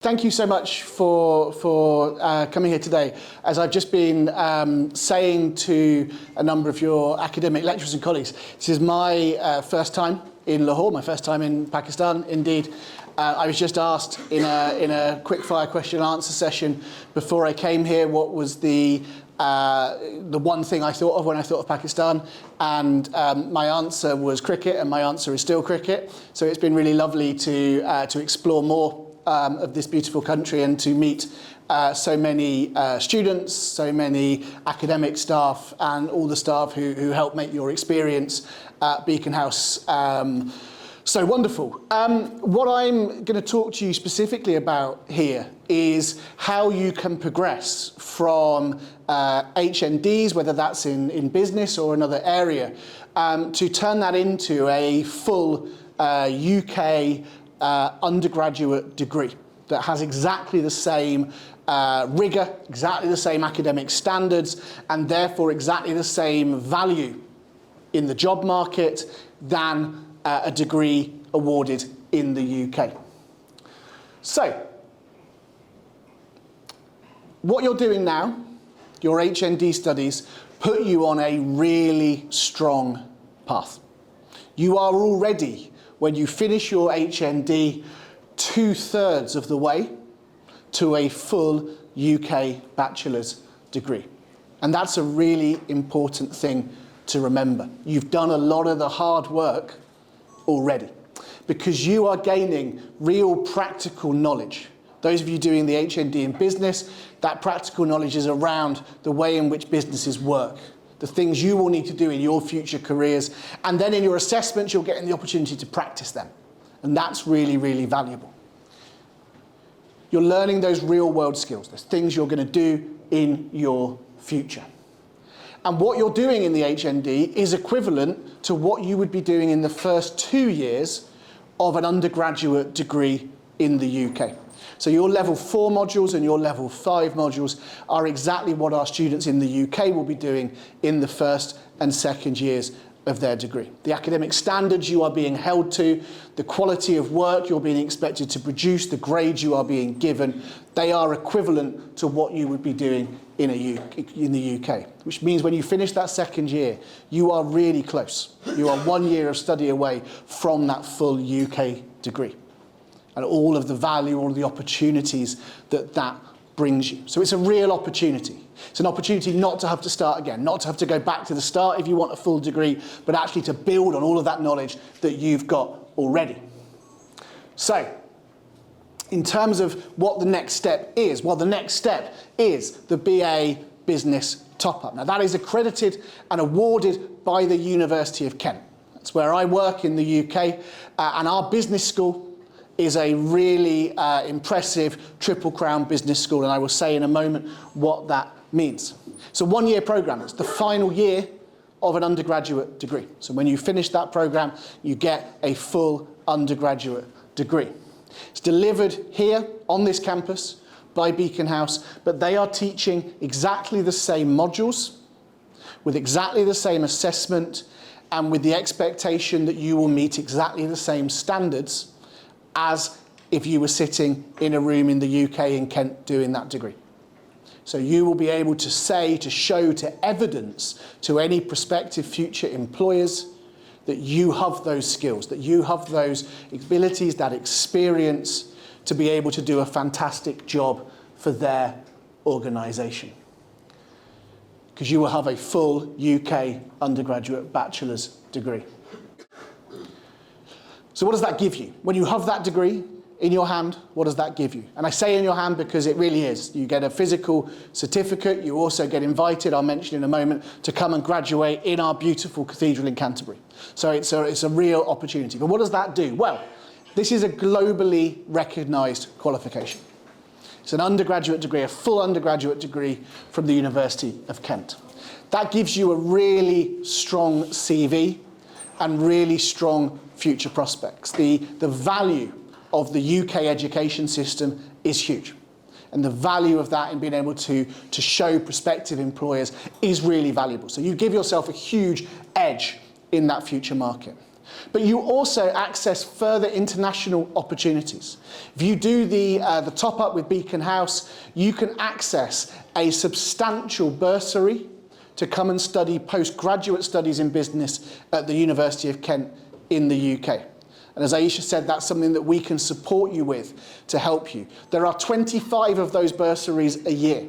Thank you so much for coming here today. As I've just been saying to a number of your academic lecturers and colleagues, this is my first time in Lahore, my first time in Pakistan. Indeed, I was just asked in a quick-fire question and answer session before I came here what was the one thing I thought of when I thought of Pakistan, and my answer was cricket, and my answer is still cricket. So it's been really lovely to explore more of this beautiful country and to meet so many students, so many academic staff, and all the staff who help make your experience at Beaconhouse so wonderful. What I'm going to talk to you specifically about here is how you can progress from HNDs, whether that's in business or another area, to turn that into a full UK undergraduate degree that has exactly the same rigour, exactly the same academic standards, and therefore exactly the same value in the job market than a degree awarded in the UK. So, what you're doing now, your HND studies, put you on a really strong path. You are already, when you finish your HND, 2/3 of the way to a full UK bachelor's degree. And that's a really important thing to remember. You've done a lot of the hard work already because you are gaining real practical knowledge. Those of you doing the HND in business, that practical knowledge is around the way in which businesses work, the things you will need to do in your future careers, and then in your assessments you're getting the opportunity to practice them. And that's really, really valuable. You're learning those real world skills, those things you're going to do in your future. And what you're doing in the HND is equivalent to what you would be doing in the first 2 years of an undergraduate degree in the UK. So your level 4 modules and your level 5 modules are exactly what our students in the UK will be doing in the first and second years of their degree. The academic standards you are being held to, the quality of work you're being expected to produce, the grades you are being given, they are equivalent to what you would be doing in the UK, which means when you finish that second year, you are really close. You are 1 year of study away from that full UK degree and all of the value, all of the opportunities that brings you. So it's a real opportunity. It's an opportunity not to have to start again, not to have to go back to the start if you want a full degree, but actually to build on all of that knowledge that you've got already. So, in terms of what the next step is, well, the next step is the BA Business Top-Up. Now, that is accredited and awarded by the University of Kent. That's where I work in the UK, and our business school is a really impressive Triple Crown business school, and I will say in a moment what that means. It's a 1-year program. It's the final year of an undergraduate degree. So when you finish that program, you get a full undergraduate degree. It's delivered here on this campus by Beaconhouse, but they are teaching exactly the same modules with exactly the same assessment and with the expectation that you will meet exactly the same standards as if you were sitting in a room in the UK in Kent doing that degree. So you will be able to say, to show, to evidence to any prospective future employers that you have those skills, that you have those abilities, that experience to be able to do a fantastic job for their organisation. Because you will have a full UK undergraduate bachelor's degree. So what does that give you? When you have that degree in your hand, what does that give you? And I say in your hand because it really is. You get a physical certificate. You also get invited, I'll mention in a moment, to come and graduate in our beautiful cathedral in Canterbury. So it's a real opportunity. But what does that do? Well, this is a globally recognised qualification. It's an undergraduate degree, a full undergraduate degree from the University of Kent. That gives you a really strong CV and really strong future prospects. The value of the UK education system is huge. And the value of that in being able to show prospective employers is really valuable. So you give yourself a huge edge in that future market. But you also access further international opportunities. If you do the top-up with Beaconhouse, you can access a substantial bursary to come and study postgraduate studies in business at the University of Kent in the UK. And as Aisha said, that's something that we can support you with to help you. There are 25 of those bursaries a year.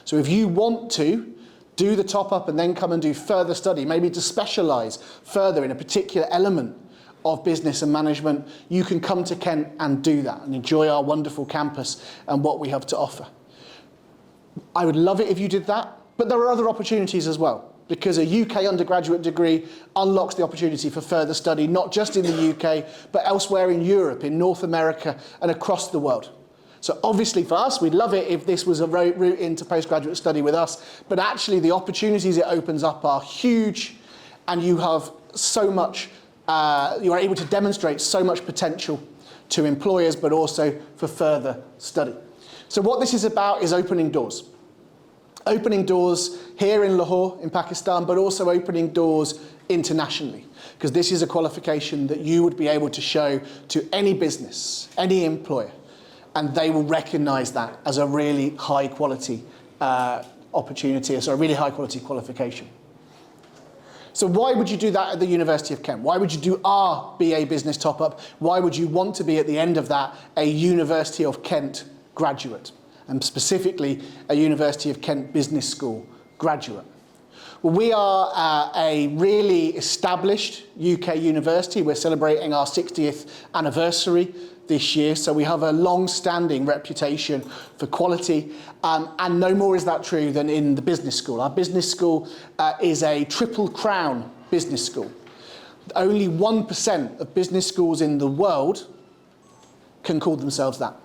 So if you want to do the top-up and then come and do further study, maybe to specialise further in a particular element of business and management, you can come to Kent and do that and enjoy our wonderful campus and what we have to offer. I would love it if you did that, but there are other opportunities as well, because a UK undergraduate degree unlocks the opportunity for further study, not just in the UK, but elsewhere in Europe, in North America, and across the world. So obviously for us, we'd love it if this was a route into postgraduate study with us, but actually the opportunities it opens up are huge, and you have so much, you are able to demonstrate so much potential to employers, but also for further study. So what this is about is opening doors. Opening doors here in Lahore, in Pakistan, but also opening doors internationally, because this is a qualification that you would be able to show to any business, any employer, and they will recognise that as a really high quality opportunity, so a really high quality qualification. So why would you do that at the University of Kent? Why would you do our BA Business top-up? Why would you want to be at the end of that a University of Kent graduate, and specifically a University of Kent Business School graduate? Well, we are a really established UK university. We're celebrating our 60th anniversary this year, so we have a long-standing reputation for quality, and no more is that true than in the business school. Our business school is a triple crown business school. Only 1% of business schools in the world can call themselves that.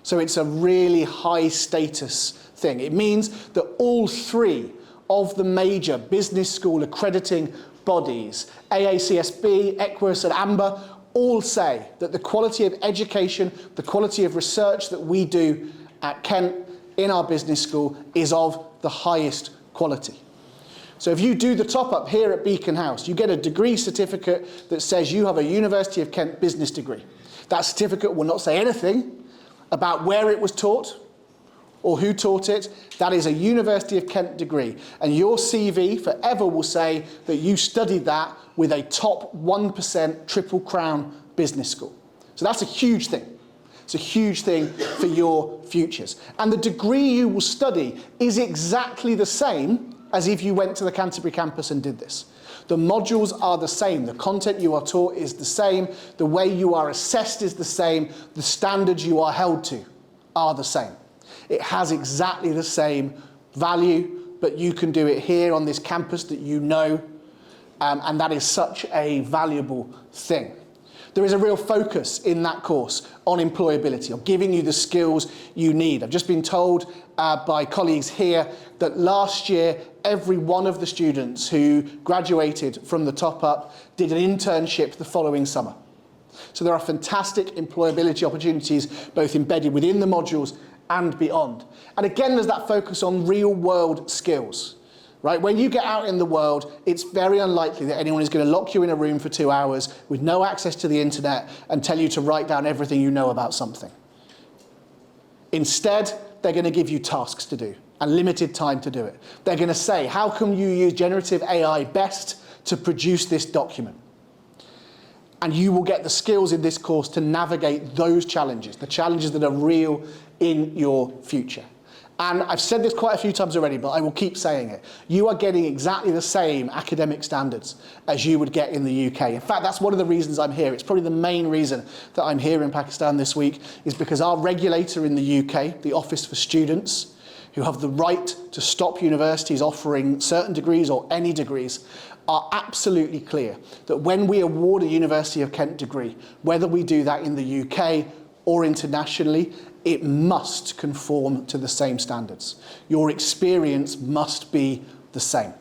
So it's a really high status thing. It means that all three of the major business school accrediting bodies, AACSB, Equus and AMBER, all say that the quality of education, the quality of research that we do at Kent in our business school is of the highest quality. So if you do the top-up here at Beaconhouse, you get a degree certificate that says you have a University of Kent business degree. That certificate will not say anything about where it was taught or who taught it. That is a University of Kent degree. And your CV forever will say that you studied that with a top 1% Triple Crown business school. So that's a huge thing. It's a huge thing for your futures. And the degree you will study is exactly the same as if you went to the Canterbury campus and did this. The modules are the same, the content you are taught is the same, the way you are assessed is the same, the standards you are held to are the same. It has exactly the same value, but you can do it here on this campus that you know, and that is such a valuable thing. There is a real focus in that course on employability, on giving you the skills you need. I've just been told by colleagues here that last year, every one of the students who graduated from the top-up did an internship the following summer. So there are fantastic employability opportunities, both embedded within the modules and beyond. And again, there's that focus on real-world skills. Right? When you get out in the world, it's very unlikely that anyone is going to lock you in a room for 2 hours with no access to the internet and tell you to write down everything you know about something. Instead, they're going to give you tasks to do and limited time to do it. They're going to say, how can you use generative AI best to produce this document? And you will get the skills in this course to navigate those challenges, the challenges that are real in your future. And I've said this quite a few times already, but I will keep saying it. You are getting exactly the same academic standards as you would get in the UK. In fact, that's one of the reasons I'm here. It's probably the main reason that I'm here in Pakistan this week, is because our regulator in the UK, the Office for Students, who have the right to stop universities offering certain degrees or any degrees, are absolutely clear that when we award a University of Kent degree, whether we do that in the UK or internationally, it must conform to the same standards. Your experience must be the same.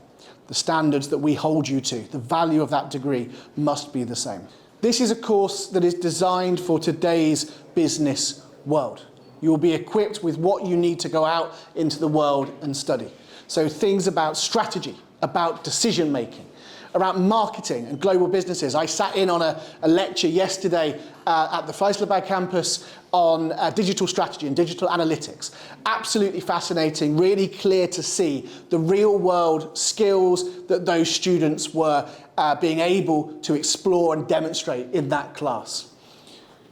The standards that we hold you to, the value of that degree must be the same. This is a course that is designed for today's business world. You will be equipped with what you need to go out into the world and study. So things about strategy, about decision making, around marketing and global businesses. I sat in on a lecture yesterday at the Faisalabad campus on digital strategy and digital analytics. Absolutely fascinating, really clear to see the real world skills that those students were being able to explore and demonstrate in that class.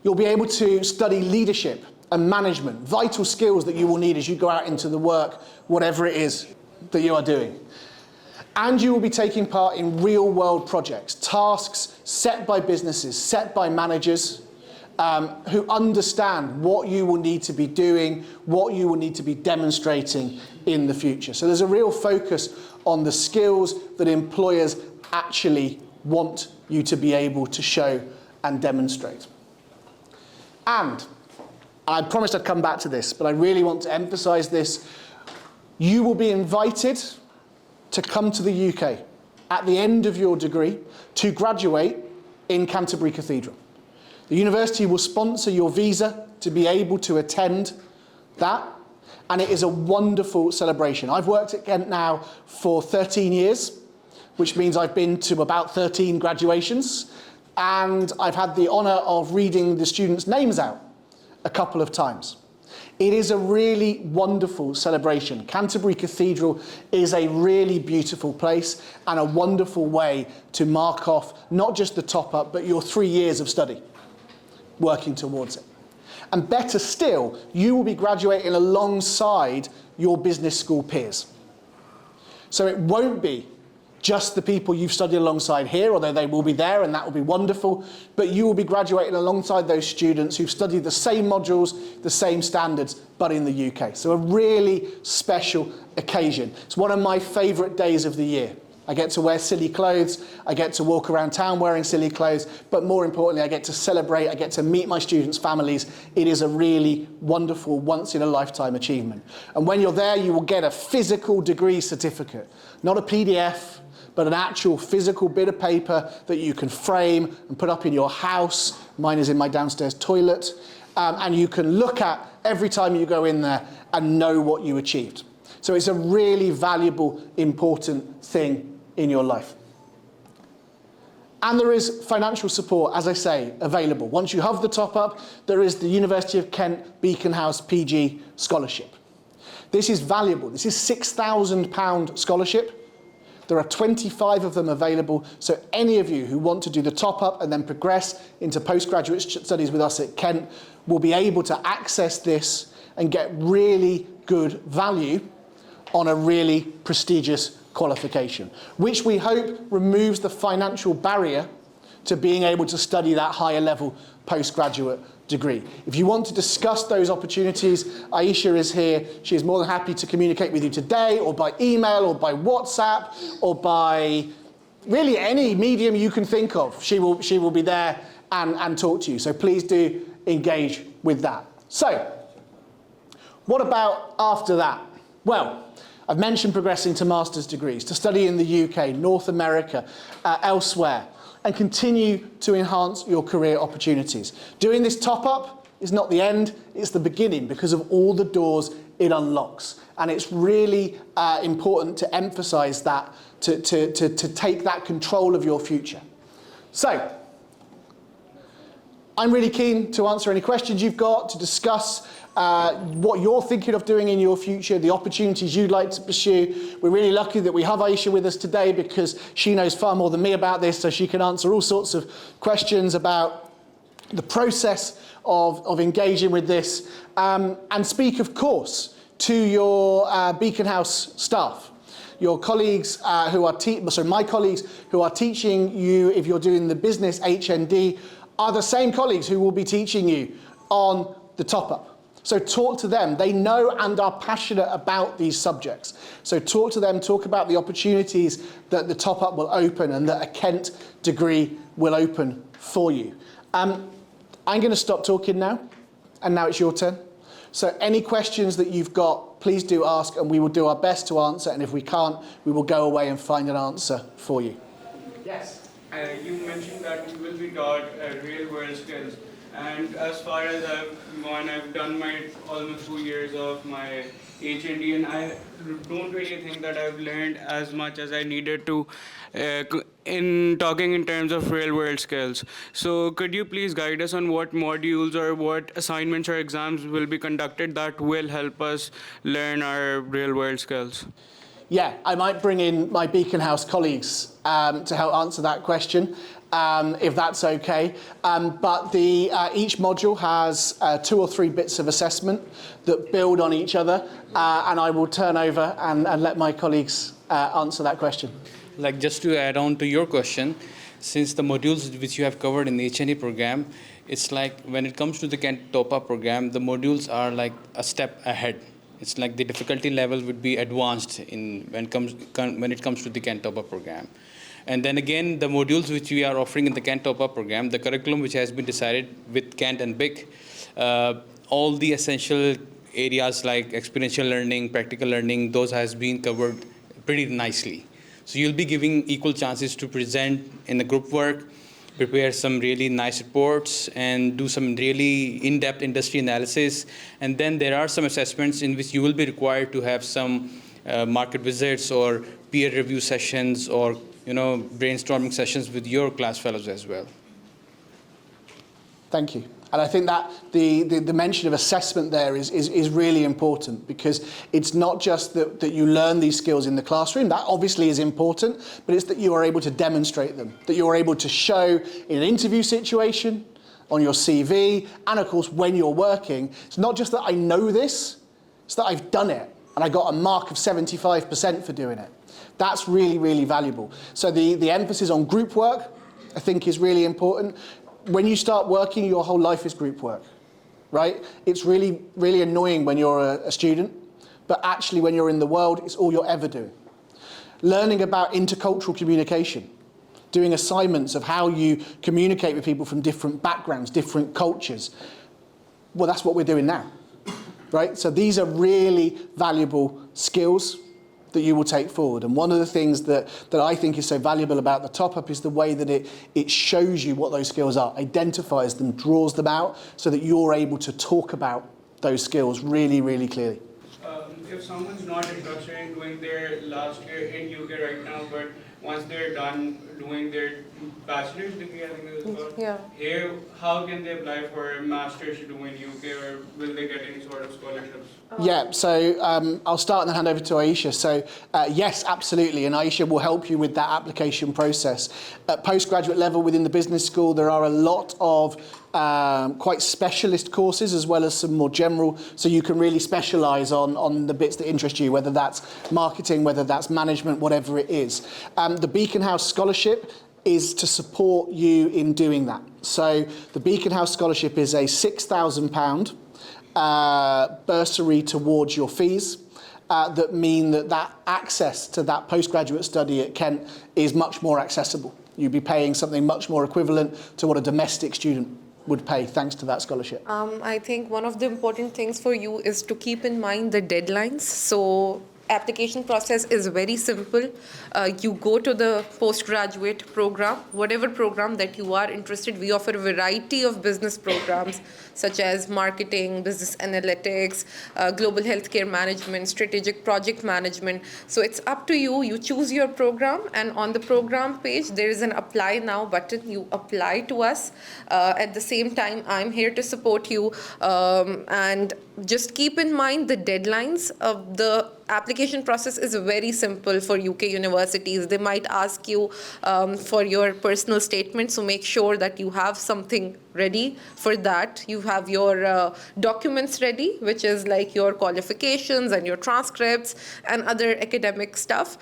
You'll be able to study leadership and management, vital skills that you will need as you go out into the work, whatever it is that you are doing. And you will be taking part in real world projects, tasks set by businesses, set by managers, who understand what you will need to be doing, what you will need to be demonstrating in the future. So there's a real focus on the skills that employers actually want you to be able to show and demonstrate. And I promised I'd come back to this, but I really want to emphasize this. You will be invited to come to the UK at the end of your degree to graduate in Canterbury Cathedral. The university will sponsor your visa to be able to attend that, and it is a wonderful celebration. I've worked at Kent now for 13 years, which means I've been to about 13 graduations, and I've had the honour of reading the students' names out a couple of times. It is a really wonderful celebration. Canterbury Cathedral is a really beautiful place and a wonderful way to mark off not just the top up, but your 3 years of study, working towards it. And better still, you will be graduating alongside your business school peers. So it won't be just the people you've studied alongside here, although they will be there and that will be wonderful, but you will be graduating alongside those students who've studied the same modules, the same standards, but in the UK. So a really special occasion. It's one of my favourite days of the year. I get to wear silly clothes, I get to walk around town wearing silly clothes, but more importantly, I get to celebrate, I get to meet my students' families. It is a really wonderful, once-in-a-lifetime achievement. And when you're there, you will get a physical degree certificate, not a PDF, but an actual physical bit of paper that you can frame and put up in your house. Mine is in my downstairs toilet. And you can look at every time you go in there and know what you achieved. So it's a really valuable, important thing in your life. And there is financial support, as I say, available. Once you have the top up, there is the University of Kent Beaconhouse PG scholarship. This is valuable. This is £6,000 scholarship. There are 25 of them available, so any of you who want to do the top-up and then progress into postgraduate studies with us at Kent will be able to access this and get really good value on a really prestigious qualification, which we hope removes the financial barrier to being able to study that higher level postgraduate degree. If you want to discuss those opportunities, Aisha is here. She is more than happy to communicate with you today, or by email, or by WhatsApp, or by really any medium you can think of. She will be there and talk to you. So please do engage with that. So, what about after that? Well, I've mentioned progressing to master's degrees, to study in the UK, North America, elsewhere, and continue to enhance your career opportunities. Doing this top-up is not the end, it's the beginning because of all the doors it unlocks. And it's really important to emphasise that, to take that control of your future. So, I'm really keen to answer any questions you've got, to discuss what you're thinking of doing in your future, the opportunities you'd like to pursue. We're really lucky that we have Aisha with us today because she knows far more than me about this, so she can answer all sorts of questions about the process of engaging with this, and speak, of course, to your Beaconhouse staff. Your colleagues my colleagues who are teaching you, if you're doing the business HND, are the same colleagues who will be teaching you on the top-up. So talk to them. They know and are passionate about these subjects. So talk to them, talk about the opportunities that the top-up will open and that a Kent degree will open for you. I'm going to stop talking now, and now it's your turn. So any questions that you've got, please do ask, and we will do our best to answer, and if we can't, we will go away and find an answer for you. Yes? You mentioned that you will be taught real-world skills. And as far as I've gone, I've done my almost 2 years of my HND, and I don't really think that I've learned as much as I needed to in talking in terms of real world skills. So, could you please guide us on what modules or what assignments or exams will be conducted that will help us learn our real world skills? Yeah, I might bring in my Beaconhouse colleagues to help answer that question, if that's okay. But each module has 2 or 3 bits of assessment that build on each other, and I will turn over and let my colleagues answer that question. Like, just to add on to your question, since the modules which you have covered in the HND program, it's like when it comes to the Kent TOPA program, the modules are like a step ahead. It's like the difficulty level would be advanced when it comes to the Kent TOPA program. And then again, the modules which we are offering in the Kent TOPA program, the curriculum which has been decided with Kent and BIC, all the essential areas like experiential learning, practical learning, those has been covered pretty nicely. So you'll be giving equal chances to present in the group work, prepare some really nice reports, and do some really in-depth industry analysis. And then there are some assessments in which you will be required to have some market visits or peer review sessions or brainstorming sessions with your class fellows as well. Thank you. And I think that the mention of assessment there is really important, because it's not just that you learn these skills in the classroom. That obviously is important, but it's that you are able to demonstrate them, that you are able to show in an interview situation, on your CV, and of course when you're working. It's not just that I know this, it's that I've done it, and I got a mark of 75% for doing it. That's really, really valuable. So the emphasis on group work, I think, is really important. When you start working, your whole life is group work, right? It's really, really annoying when you're a student, but actually when you're in the world, it's all you're ever doing. Learning about intercultural communication, doing assignments of how you communicate with people from different backgrounds, different cultures. Well, that's what we're doing now, right? So these are really valuable skills that you will take forward. And one of the things that I think is so valuable about the top-up is the way that it shows you what those skills are, identifies them, draws them out, so that you're able to talk about those skills really, really clearly. If someone's not interested in doing their last year in UK right now, but once they're done doing their bachelor's degree, I think it was called, here, how can they apply for a master's to do in UK, or will they get any sort of scholarships? Yeah, so I'll start and then hand over to Aisha. So yes, absolutely, and Aisha will help you with that application process. At postgraduate level within the business school, there are a lot of quite specialist courses as well as some more general, so you can really specialise on the bits that interest you, whether that's marketing, whether that's management, whatever it is. The Beaconhouse Scholarship is to support you in doing that. So the Beaconhouse Scholarship is a £6,000 bursary towards your fees that mean that access to that postgraduate study at Kent is much more accessible. You'd be paying something much more equivalent to what a domestic student would pay thanks to that scholarship. I think one of the important things for you is to keep in mind the deadlines. So application process is very simple. You go to the postgraduate program, whatever program that you are interested. We offer a variety of business programs such as marketing, business analytics, global healthcare management, strategic project management. So it's up to you. You choose your program, and on the program page there is an apply now button. You apply to us. At the same time, I'm here to support you, and just keep in mind the deadlines of the application process is very simple for UK universities. They might ask you for your personal statement, so make sure that you have something ready for that. You have your documents ready, which is like your qualifications and your transcripts and other academic stuff.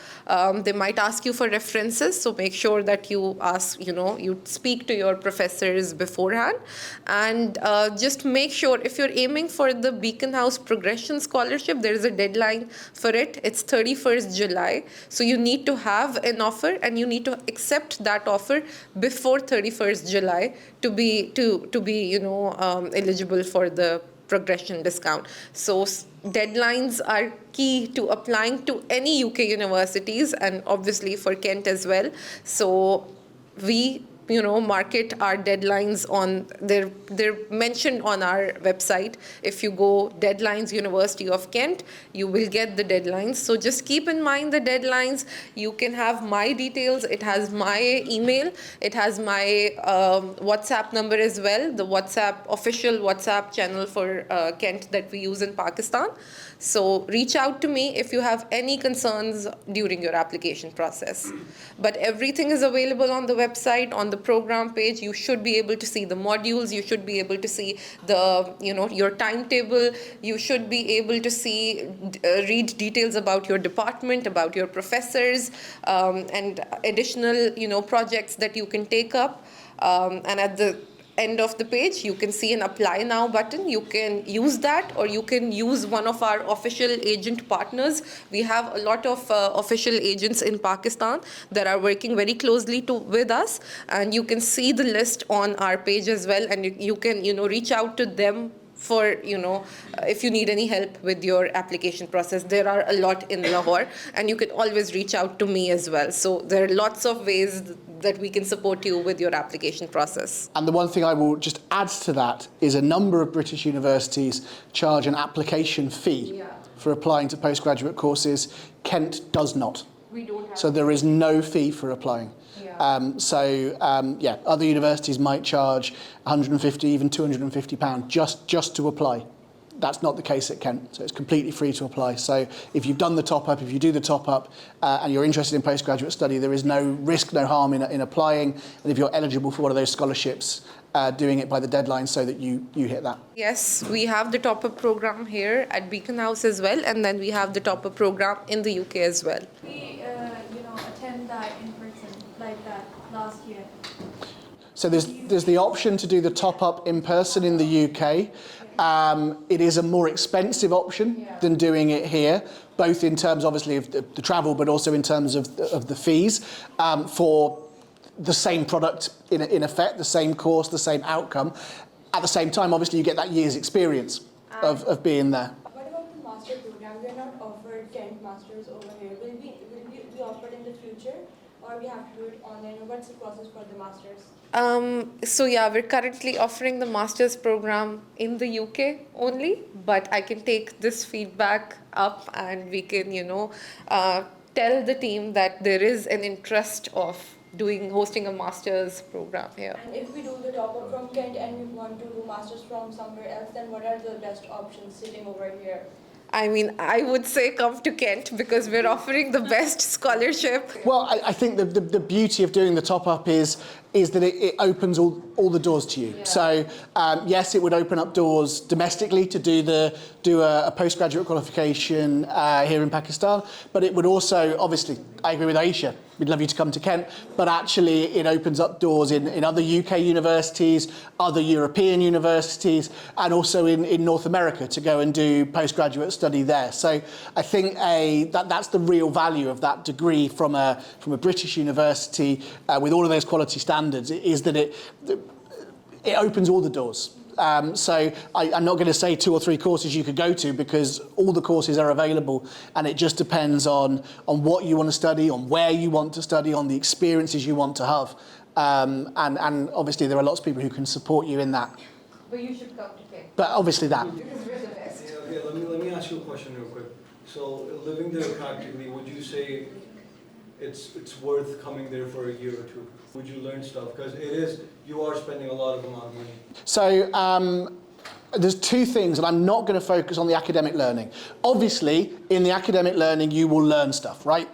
They might ask you for references, so make sure that you ask, you speak to your professors beforehand. And just make sure, if you're aiming for the Beaconhouse Progression Scholarship, there is a deadline for it. It's 31st July. So you need to have an offer, and you need to accept that offer before 31st July to be eligible for the progression discount. So deadlines are key to applying to any UK universities, and obviously for Kent as well. So we market our deadlines on, they're mentioned on our website. If you go Deadlines University of Kent, you will get the deadlines. So just keep in mind the deadlines. You can have my details. It has my email. It has my WhatsApp number as well, the official WhatsApp channel for Kent that we use in Pakistan. So reach out to me if you have any concerns during your application process. But everything is available on the website, on the program page. You should be able to see the modules. You should be able to see your timetable. You should be able to see, read details about your department, about your professors, and additional, projects that you can take up. And at the end of the page, you can see an Apply Now button. You can use that, or you can use one of our official agent partners. We have a lot of official agents in Pakistan that are working very closely with us, and you can see the list on our page as well, and you can reach out to them for if you need any help with your application process. There are a lot in Lahore, and you can always reach out to me as well. So there are lots of ways that we can support you with your application process. And the one thing I will just add to that is a number of British universities charge an application fee for applying to postgraduate courses. Kent does not. We don't have. So there is no fee for applying. Other universities might charge 150, even £250 just to apply. That's not the case at Kent, so it's completely free to apply. So if you've done the top-up, if you do the top-up and you're interested in postgraduate study, there is no risk, no harm in applying. And if you're eligible for one of those scholarships, doing it by the deadline so that you hit that. Yes, we have the top-up program here at Beaconhouse as well, and then we have the top-up program in the UK as well. We, attend that in person like that last year. So there's the option to do the top-up in person in the UK. It is a more expensive option than doing it here, both in terms, obviously, of the travel, but also in terms of the fees for the same product, in effect, the same course, the same outcome. At the same time, obviously, you get that year's experience of being there. What about the master program? We are not offered Kent masters over here. Will we be offered in the future, or we have to do it online? Or what's the process for the masters? We're currently offering the master's program in the UK only, but I can take this feedback up, and we can, tell the team that there is an interest of hosting a master's program here. And if we do the top-up from Kent and we want to do masters from somewhere else, then what are the best options sitting over here? I mean, I would say come to Kent because we're offering the best scholarship. Well, I think the beauty of doing the top-up is that it opens all the doors to you. Yeah. So, yes, it would open up doors domestically to do a postgraduate qualification here in Pakistan, but it would also, obviously, I agree with Aisha, we'd love you to come to Kent, but actually it opens up doors in other UK universities, other European universities, and also in North America to go and do postgraduate study there. So I think that's the real value of that degree from a British university with all of those quality standards, is that it opens all the doors. So I'm not going to say 2 or 3 courses you could go to, because all the courses are available, and it just depends on what you want to study, on where you want to study, on the experiences you want to have. And obviously there are lots of people who can support you in that. But you should come to Kent. But obviously that. Because we're the best. Yeah, let me ask you a question real quick. So living there practically, would you say it's worth coming there for a year or 2? Would you learn stuff? Because you are spending a lot of amount of money. So there's 2 things, and I'm not going to focus on the academic learning. Obviously, in the academic learning, you will learn stuff, right?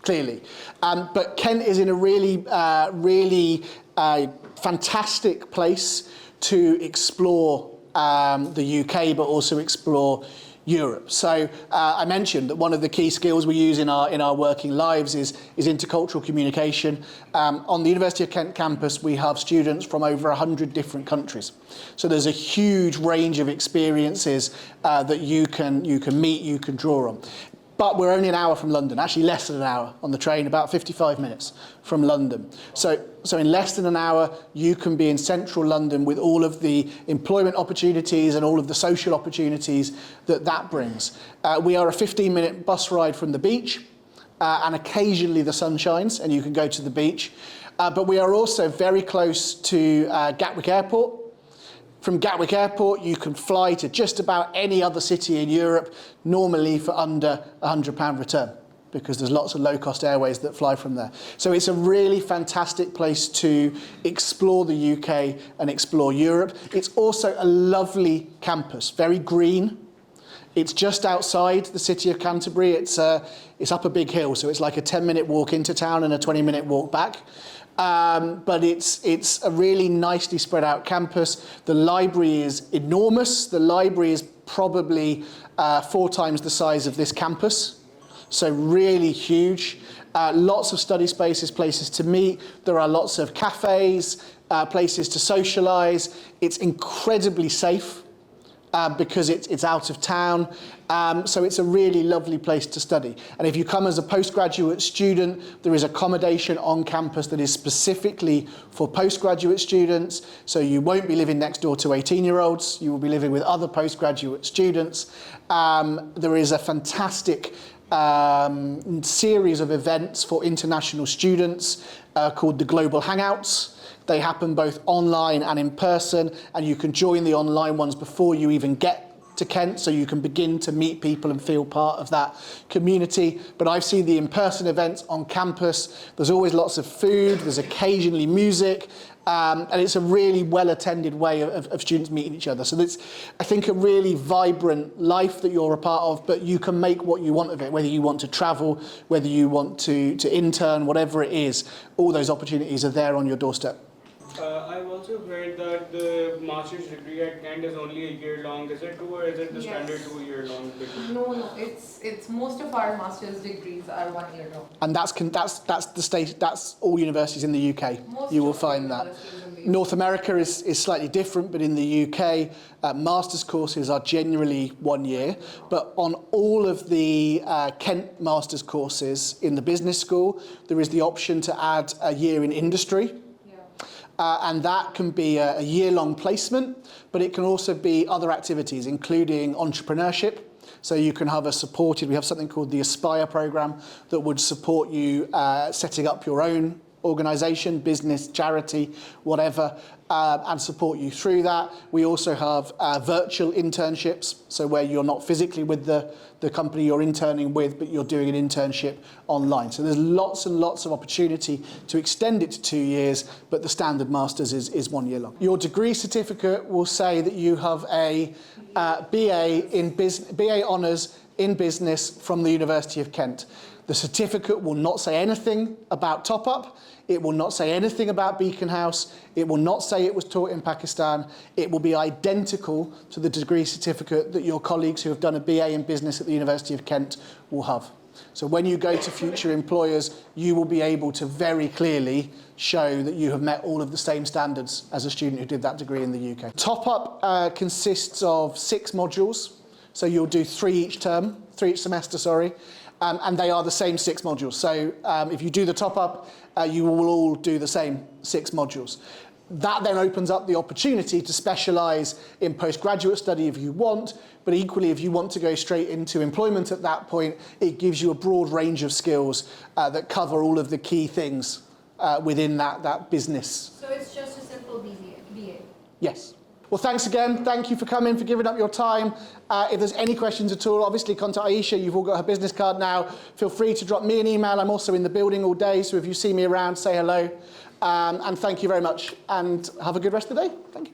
Clearly. But Kent is in a really fantastic place to explore the UK, but also explore Europe. So I mentioned that one of the key skills we use in our working lives is intercultural communication. On the University of Kent campus, we have students from over 100 different countries. So there's a huge range of experiences that you can meet, you can draw on. But we're only an hour from London, actually less than an hour on the train, about 55 minutes from London. So in less than an hour, you can be in central London with all of the employment opportunities and all of the social opportunities that brings. We are a 15-minute bus ride from the beach, and occasionally the sun shines and you can go to the beach. But we are also very close to Gatwick Airport. From Gatwick Airport, you can fly to just about any other city in Europe, normally for under £100 return, because there's lots of low-cost airways that fly from there. So it's a really fantastic place to explore the UK and explore Europe. It's also a lovely campus, very green. It's just outside the city of Canterbury. It's up a big hill, so it's like a 10-minute walk into town and a 20-minute walk back. But it's a really nicely spread out campus. The library is enormous. The library is probably 4 times the size of this campus, so really huge. Lots of study spaces, places to meet. There are lots of cafes, places to socialise. It's incredibly safe. Because it's out of town, so it's a really lovely place to study. And if you come as a postgraduate student, there is accommodation on campus that is specifically for postgraduate students, so you won't be living next door to 18-year-olds, you will be living with other postgraduate students. There is a fantastic series of events for international students called the Global Hangouts. They happen both online and in person, and you can join the online ones before you even get to Kent, so you can begin to meet people and feel part of that community. But I've seen the in-person events on campus. There's always lots of food, there's occasionally music, and it's a really well-attended way of students meeting each other. So it's, I think, a really vibrant life that you're a part of, but you can make what you want of it, whether you want to travel, whether you want to intern, whatever it is, all those opportunities are there on your doorstep. I've also heard that the master's degree at Kent is only a year long. Is it true, or is it the standard 2-year long degree? No, it's most of our master's degrees are 1 year long. And that's the state. That's all universities in the UK. Most you will of find the that. universities in the UK. North America is slightly different, but in the UK, master's courses are generally 1 year. But on all of the Kent master's courses in the business school, there is the option to add a year in industry. And that can be a year-long placement, but it can also be other activities, including entrepreneurship. So you can have we have something called the Aspire programme that would support you setting up your own organisation, business, charity, whatever, and support you through that. We also have virtual internships, so where you're not physically with the company you're interning with, but you're doing an internship online. So there's lots and lots of opportunity to extend it to 2 years, but the standard master's is 1 year long. Your degree certificate will say that you have a BA Honours in Business from the University of Kent. The certificate will not say anything about top-up. It will not say anything about Beaconhouse. It will not say it was taught in Pakistan. It will be identical to the degree certificate that your colleagues who have done a BA in Business at the University of Kent will have. So when you go to future employers, you will be able to very clearly show that you have met all of the same standards as a student who did that degree in the UK. Top-up consists of 6 modules. So you'll do 3 each semester, sorry. And they are the same 6 modules. So if you do the top-up, you will all do the same 6 modules. That then opens up the opportunity to specialise in postgraduate study if you want, but equally if you want to go straight into employment at that point, it gives you a broad range of skills that cover all of the key things within that business. So it's just a simple BA? Yes. Well, thanks again. Thank you for coming, for giving up your time. If there's any questions at all, obviously contact Aisha. You've all got her business card now. Feel free to drop me an email. I'm also in the building all day, so if you see me around, say hello. And thank you very much. And have a good rest of the day. Thank you.